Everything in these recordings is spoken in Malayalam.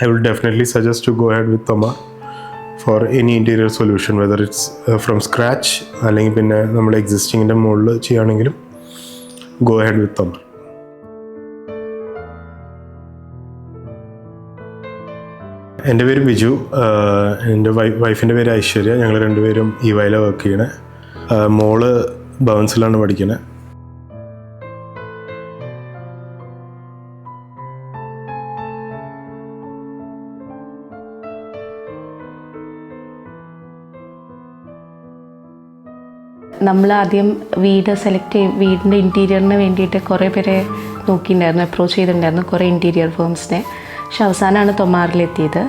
I will definitely suggest to go ahead with Tomar for any interior solution, whether it's from scratch അല്ലെങ്കിൽ പിന്നെ നമ്മൾ എക്സിസ്റ്റിങ്ങിൻ്റെ മുകളിൽ ചെയ്യുകയാണെങ്കിലും go ahead with Tomar. എൻ്റെ പേര് ബിജു, എൻ്റെ വൈഫിൻ്റെ പേര് ഐശ്വര്യ. ഞങ്ങൾ രണ്ടുപേരും EYയിലാണ് വർക്ക് ചെയ്യണേ. മോള് ബൗൺസിലാണ് പഠിക്കുന്നത്. നമ്മൾ ആദ്യം വീടിൻ്റെ ഇൻറ്റീരിയറിന് വേണ്ടിയിട്ട് കുറേ പേരെ നോക്കിയിട്ടുണ്ടായിരുന്നു, അപ്രോച്ച് ചെയ്തിട്ടുണ്ടായിരുന്നു കുറേ ഇൻറ്റീരിയർ ഫേംസിനെ. പക്ഷെ അവസാനമാണ് തൊമാറിലെത്തിയത്.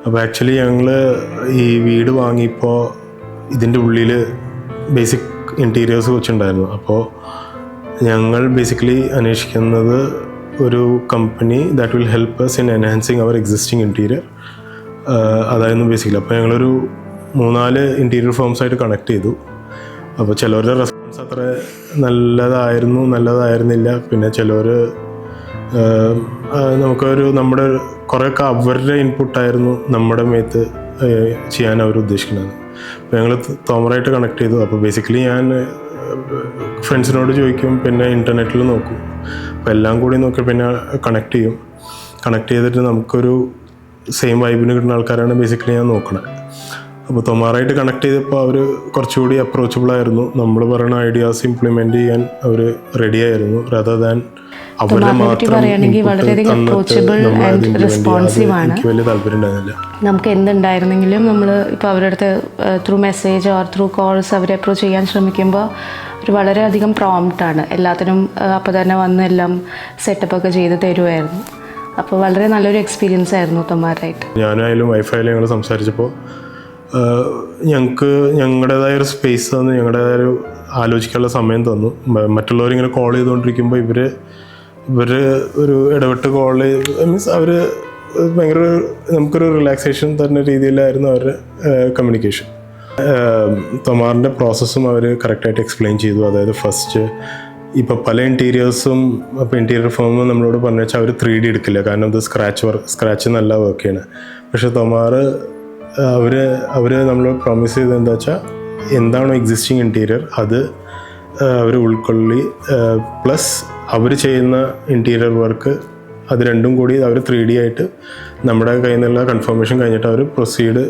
അപ്പോൾ ആക്ച്വലി ഞങ്ങൾ ഈ വീട് വാങ്ങിയപ്പോൾ ഇതിൻ്റെ ഉള്ളിൽ ബേസിക് ഇൻറ്റീരിയേഴ്സ് വെച്ചിട്ടുണ്ടായിരുന്നു. അപ്പോൾ ഞങ്ങൾ ബേസിക്കലി അന്വേഷിക്കുന്നത് ഒരു company that will help us in enhancing our existing interior. അതായിരുന്നു ബേസിക്കലി. അപ്പോൾ ഞങ്ങളൊരു 3-4 ഇൻറ്റീരിയർ ഫേംസായിട്ട് കണക്ട് ചെയ്തു. അപ്പോൾ ചിലവരുടെ റെസ്പോൺസ് അത്ര നല്ലതായിരുന്നില്ല. പിന്നെ ചിലവർ നമ്മുടെ കുറേയൊക്കെ അവരുടെ ഇൻപുട്ടായിരുന്നു നമ്മുടെ മേത്ത് ചെയ്യാൻ അവർ ഉദ്ദേശിക്കുന്നത്. അപ്പോൾ ഞങ്ങൾ തോമറായിട്ട് കണക്ട് ചെയ്തു. അപ്പോൾ ബേസിക്കലി ഞാൻ ഫ്രണ്ട്സിനോട് ചോദിക്കും, പിന്നെ ഇൻ്റർനെറ്റിൽ നോക്കും. അപ്പോൾ എല്ലാം കൂടി നോക്കി പിന്നെ കണക്ട് ചെയ്തിട്ട് നമുക്കൊരു സെയിം വൈബിന് കിട്ടുന്ന ആൾക്കാരാണ് ബേസിക്കലി ഞാൻ നോക്കണത്. അപ്പോൾ തൊമാറായിട്ട് കണക്ട് ചെയ്തപ്പോൾ അവർ കുറച്ചുകൂടി അപ്രോച്ചബിളായിരുന്നു. നമ്മൾ പറയുന്ന ഐഡിയാസ് ഇംപ്ലിമെൻ്റ് ചെയ്യാൻ അവർ റെഡിയായിരുന്നു. റദർ ദാൻ അവരുടെ മാത്രം എനിക്ക് വലിയ താല്പര്യം ഉണ്ടായിരുന്നില്ല. നമുക്ക് എന്തുണ്ടായിരുന്നെങ്കിലും നമ്മൾ ഇപ്പോൾ അവരുടെ അടുത്ത് through message or through calls അവരെ അപ്രോച്ച് ചെയ്യാൻ ശ്രമിക്കുമ്പോൾ ഒരു വളരെയധികം പ്രോംപ്റ്റാണ്. എല്ലാത്തിനും അപ്പോൾ തന്നെ വന്ന് എല്ലാം സെറ്റപ്പൊക്കെ ചെയ്ത് തരുമായിരുന്നു. അപ്പോൾ വളരെ നല്ലൊരു എക്സ്പീരിയൻസ് ആയിരുന്നു തൊമാറായിട്ട്. ഞാനായാലും വൈഫായാലും ഞങ്ങൾ സംസാരിച്ചപ്പോൾ ഞങ്ങൾക്ക് ഞങ്ങളുടേതായൊരു സ്പേസ് തന്നു, ഞങ്ങളുടേതായൊരു ആലോചിക്കാനുള്ള സമയം തന്നു. മറ്റുള്ളവരിങ്ങനെ കോൾ ചെയ്തുകൊണ്ടിരിക്കുമ്പോൾ ഇവർ ഒരു ഇടപെട്ട് മീൻസ് അവർ ഭയങ്കര നമുക്കൊരു റിലാക്സേഷൻ തരുന്ന രീതിയിലായിരുന്നു അവരുടെ കമ്മ്യൂണിക്കേഷൻ. തൊമാറിൻ്റെ പ്രോസസ്സും അവർ കറക്റ്റായിട്ട് എക്സ്പ്ലെയിൻ ചെയ്തു. അതായത് ഫസ്റ്റ് ഇപ്പോൾ പല ഇൻറ്റീരിയേഴ്സും ഇപ്പോൾ ഇൻറ്റീരിയർ ഫേമും നമ്മളോട് പറഞ്ഞു വെച്ചാൽ അവർ 3D എടുക്കില്ല, കാരണം ഇത് സ്ക്രാച്ച് നല്ല വർക്ക് ചെയ്യണം. പക്ഷേ തൊമാർ അവർ നമ്മൾ പ്രോമിസ് ചെയ്തത് എന്താ വെച്ചാൽ എന്താണോ എക്സിസ്റ്റിംഗ് ഇൻറ്റീരിയർ അത് അവർ ഉൾക്കൊള്ളി, പ്ലസ് അവർ ചെയ്യുന്ന ഇൻറ്റീരിയർ വർക്ക് അത് രണ്ടും കൂടി അവർ 3D ആയിട്ട് നമ്മുടെ കയ്യിൽ നിന്നുള്ള കൺഫർമേഷൻ കഴിഞ്ഞിട്ട് അവർ പ്രൊസീഡ്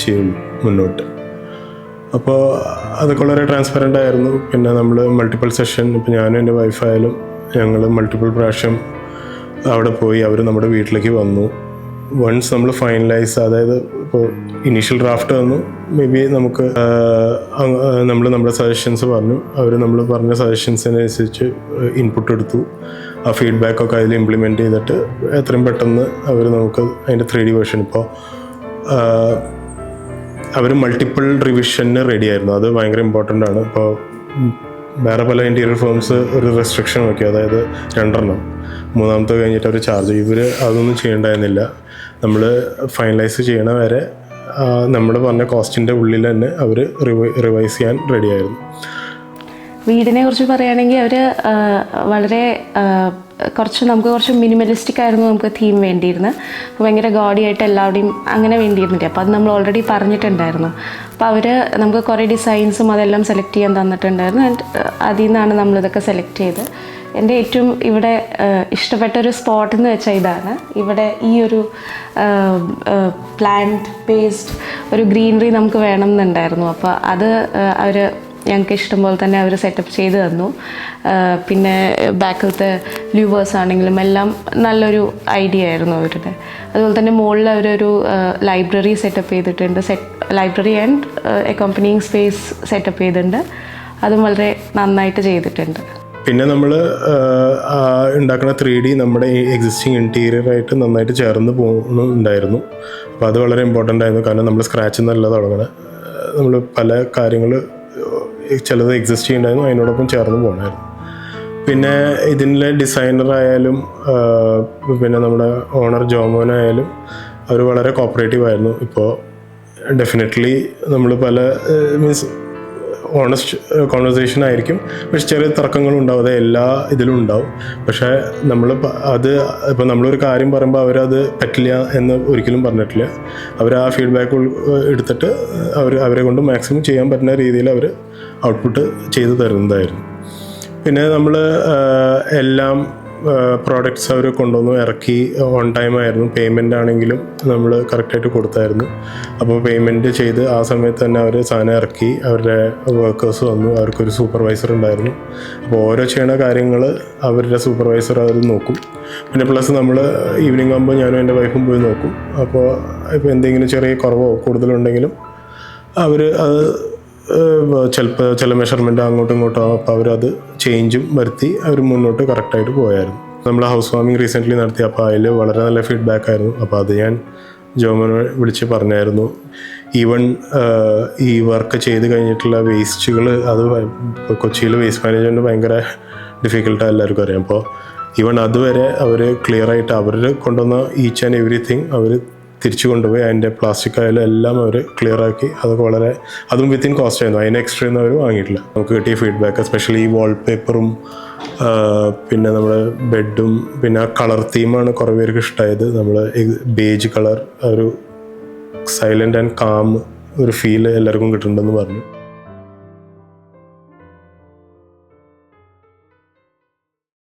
ചെയ്യുള്ളൂ മുന്നോട്ട്. അപ്പോൾ അതൊക്കെ വളരെ ട്രാൻസ്പെറൻ്റ് ആയിരുന്നു. പിന്നെ നമ്മൾ മൾട്ടിപ്പിൾ സെഷൻ, ഇപ്പോൾ ഞാനും എൻ്റെ വൈഫായാലും ഞങ്ങൾ മൾട്ടിപ്പിൾ പ്രാവശ്യം അവിടെ പോയി. അവർ നമ്മുടെ വീട്ടിലേക്ക് വന്നു. വൺസ് നമ്മൾ ഫൈനലൈസ്, അതായത് ഇപ്പോൾ ഇനീഷ്യൽ ഡ്രാഫ്റ്റ് വന്നു, മേ ബി നമുക്ക് നമ്മുടെ സജഷൻസ് പറഞ്ഞു. അവർ നമ്മൾ പറഞ്ഞ സജഷൻസിനനുസരിച്ച് ഇൻപുട്ട് എടുത്തു. ആ ഫീഡ്ബാക്കൊക്കെ അതിൽ ഇംപ്ലിമെൻറ്റ് ചെയ്തിട്ട് എത്രയും പെട്ടെന്ന് അവർ നമുക്ക് അതിൻ്റെ 3D വേർഷൻ, ഇപ്പോൾ അവർ മൾട്ടിപ്പിൾ റിവിഷന് റെഡി ആയിരുന്നു. അത് ഭയങ്കര ഇമ്പോർട്ടൻ്റ് ആണ്. ഇപ്പോൾ വേറെ പല ഇൻറ്റീരിയർ ഫേംസ് ഒരു റെസ്ട്രിക്ഷൻ നോക്കി, അതായത് 2 മൂന്നാമത്തെ കഴിഞ്ഞിട്ട് അവർ ചാർജ്. ഇവർ അതൊന്നും ചെയ്യേണ്ടായിരുന്നില്ല. നമ്മൾ ഫൈനലൈസ് ചെയ്യണ വരെ നമ്മൾ പറഞ്ഞ കോസ്റ്റിൻ്റെ ഉള്ളിൽ തന്നെ അവർ റിവൈസ് ചെയ്യാൻ റെഡിയായിരുന്നു. വീടിനെ കുറിച്ച് പറയുകയാണെങ്കിൽ അവർ വളരെ നമുക്ക് കുറച്ച് മിനിമലിസ്റ്റിക് ആയിരുന്നു നമുക്ക് തീം വേണ്ടിയിരുന്നത്. ഭയങ്കര ഗോഡിയായിട്ട് എല്ലാവരുടെയും അങ്ങനെ വേണ്ടിയിരുന്നില്ല. അപ്പോൾ അത് നമ്മൾ ഓൾറെഡി പറഞ്ഞിട്ടുണ്ടായിരുന്നു. അപ്പോൾ അവർ നമുക്ക് കുറേ ഡിസൈൻസും അതെല്ലാം സെലക്ട് ചെയ്യാൻ തന്നിട്ടുണ്ടായിരുന്നു. ആൻഡ് അതിൽ നിന്നാണ് നമ്മളിതൊക്കെ സെലക്ട് ചെയ്ത്. എൻ്റെ ഏറ്റവും ഇവിടെ ഇഷ്ടപ്പെട്ടൊരു സ്പോട്ട് എന്ന് വെച്ചാൽ ഇതാണ്. ഇവിടെ ഈ ഒരു പ്ലാന്റ് ബേസ്ഡ് ഒരു ഗ്രീനറി നമുക്ക് വേണം എന്നുണ്ടായിരുന്നു. അപ്പോൾ അത് അവർ ഞങ്ങൾക്ക് ഇഷ്ടം പോലെ തന്നെ അവർ സെറ്റപ്പ് ചെയ്ത് തന്നു. പിന്നെ ബാക്കിലത്തെ ലൂവേഴ്സ് ആണെങ്കിലും എല്ലാം നല്ലൊരു ഐഡിയ ആയിരുന്നു അവരുടെ. അതുപോലെ തന്നെ മുകളിൽ അവരൊരു ലൈബ്രറി സെറ്റപ്പ് ചെയ്തിട്ടുണ്ട്. ലൈബ്രറി ആൻഡ് അക്കോമ്പനിയിങ് സ്പേസ് സെറ്റപ്പ് ചെയ്തിട്ടുണ്ട്. അതും വളരെ നന്നായിട്ട് ചെയ്തിട്ടുണ്ട്. പിന്നെ നമ്മൾ ഉണ്ടാക്കുന്ന 3D നമ്മുടെ എക്സിസ്റ്റിംഗ് ഇൻറ്റീരിയറായിട്ട് നന്നായിട്ട് ചേർന്ന് പോകുന്നുണ്ടായിരുന്നു. അപ്പോൾ അത് വളരെ ഇമ്പോർട്ടൻ്റ് ആയിരുന്നു. കാരണം നമ്മൾ സ്ക്രാച്ചിൽ നിന്നല്ല തുടങ്ങണം. നമ്മൾ പല കാര്യങ്ങൾ ചിലത് എക്സിസ്റ്റ് ചെയ്യുന്നുണ്ടായിരുന്നു, അതിനോടൊപ്പം ചേർന്ന് പോകണമായിരുന്നു. പിന്നെ ഇതിലെ ഡിസൈനറായാലും പിന്നെ നമ്മുടെ ഓണർ ജോമോനായാലും അവർ വളരെ കോപ്പറേറ്റീവ് ആയിരുന്നു. ഇപ്പോൾ ഡെഫിനറ്റ്ലി നമ്മൾ പല മീൻസ് ഓണസ്റ്റ് കോൺവെർസേഷൻ ആയിരിക്കും. പക്ഷെ ചെറിയ തർക്കങ്ങളും ഉണ്ടാവും, അത് എല്ലാ ഇതിലും ഉണ്ടാവും. പക്ഷേ നമ്മൾ അത് ഇപ്പോൾ നമ്മളൊരു കാര്യം പറയുമ്പോൾ അവരത് പറ്റില്ല എന്ന് ഒരിക്കലും പറഞ്ഞിട്ടില്ല. അവർ ആ ഫീഡ്ബാക്ക് എടുത്തിട്ട് അവരെ കൊണ്ട് മാക്സിമം ചെയ്യാൻ പറ്റുന്ന രീതിയിൽ അവർ ഔട്ട്പുട്ട് ചെയ്തു തരുന്നതായിരുന്നു. പിന്നെ നമ്മൾ എല്ലാം പ്രോഡക്റ്റ്സ് അവർ കൊണ്ടുവന്നു ഇറക്കി, ഓൺ ടൈം ആയിരുന്നു. പേയ്മെൻ്റ് ആണെങ്കിലും നമ്മൾ കറക്റ്റായിട്ട് കൊടുത്തായിരുന്നു. അപ്പോൾ പേയ്മെൻറ്റ് ചെയ്ത് ആ സമയത്ത് തന്നെ അവർ സാധനം ഇറക്കി. അവരുടെ വർക്കേഴ്സ് വന്നു, അവർക്കൊരു സൂപ്പർവൈസർ ഉണ്ടായിരുന്നു. അപ്പോൾ ഓരോ ചെയ്യണ കാര്യങ്ങൾ അവരുടെ സൂപ്പർവൈസർ അത് നോക്കും. പിന്നെ പ്ലസ് നമ്മൾ ഈവനിങ് ആകുമ്പോൾ ഞാനും എൻ്റെ വൈഫും പോയി നോക്കും. അപ്പോൾ ഇപ്പോൾ എന്തെങ്കിലും ചെറിയ കുറവോ കൂടുതലുണ്ടെങ്കിലും അവർ അത് ചിലപ്പോൾ ചില മെഷർമെൻറ്റ് അങ്ങോട്ടും ഇങ്ങോട്ടും ആവും. അപ്പോൾ അവരത് ചേഞ്ചും വരുത്തി അവർ മുന്നോട്ട് കറക്റ്റായിട്ട് പോയായിരുന്നു. നമ്മൾ ഹൗസ് വാമിങ് റീസെൻ്റ്ലി നടത്തി. അപ്പോൾ അതിൽ വളരെ നല്ല ഫീഡ്ബാക്ക് ആയിരുന്നു. അപ്പോൾ അത് ഞാൻ ജോമോനെ വിളിച്ച് പറഞ്ഞായിരുന്നു. ഈവൻ ഈ വർക്ക് ചെയ്ത് കഴിഞ്ഞിട്ടുള്ള വേസ്റ്റുകൾ, അത് കൊച്ചിയിൽ വേസ്റ്റ് മാനേജ്മെൻറ്റ് ഭയങ്കര ഡിഫിക്കൽട്ടാണ്, എല്ലാവർക്കും അറിയാം. അപ്പോൾ ഈവൻ അതുവരെ അവർ ക്ലിയറായിട്ട് അവർ കൊണ്ടുവന്ന ഈച്ച് ആൻഡ് എവറിത്തിങ് അവർ തിരിച്ചു കൊണ്ടുപോയി അതിൻ്റെ പ്ലാസ്റ്റിക് ആയാലും എല്ലാം അവർ ക്ലിയറാക്കി. അതൊക്കെ വളരെ, അതും വിത്തിൻ കോസ്റ്റ് ആയിരുന്നു. അതിന് എക്സ്ട്രാ ഒന്നും അവർ വാങ്ങിയിട്ടില്ല. നമുക്ക് കിട്ടിയ ഫീഡ്ബാക്ക് എസ്പെഷ്യലി ഈ വാൾപേപ്പറും പിന്നെ നമ്മുടെ ബെഡും പിന്നെ ആ കളർ തീമാണ് കുറേ പേർക്ക് ഇഷ്ടമായത്. നമ്മൾ ബേജ് കളർ, ഒരു സൈലൻ്റ് ആൻഡ് കാം ഒരു ഫീൽ എല്ലാവർക്കും കിട്ടുന്നുണ്ടെന്ന് പറഞ്ഞു.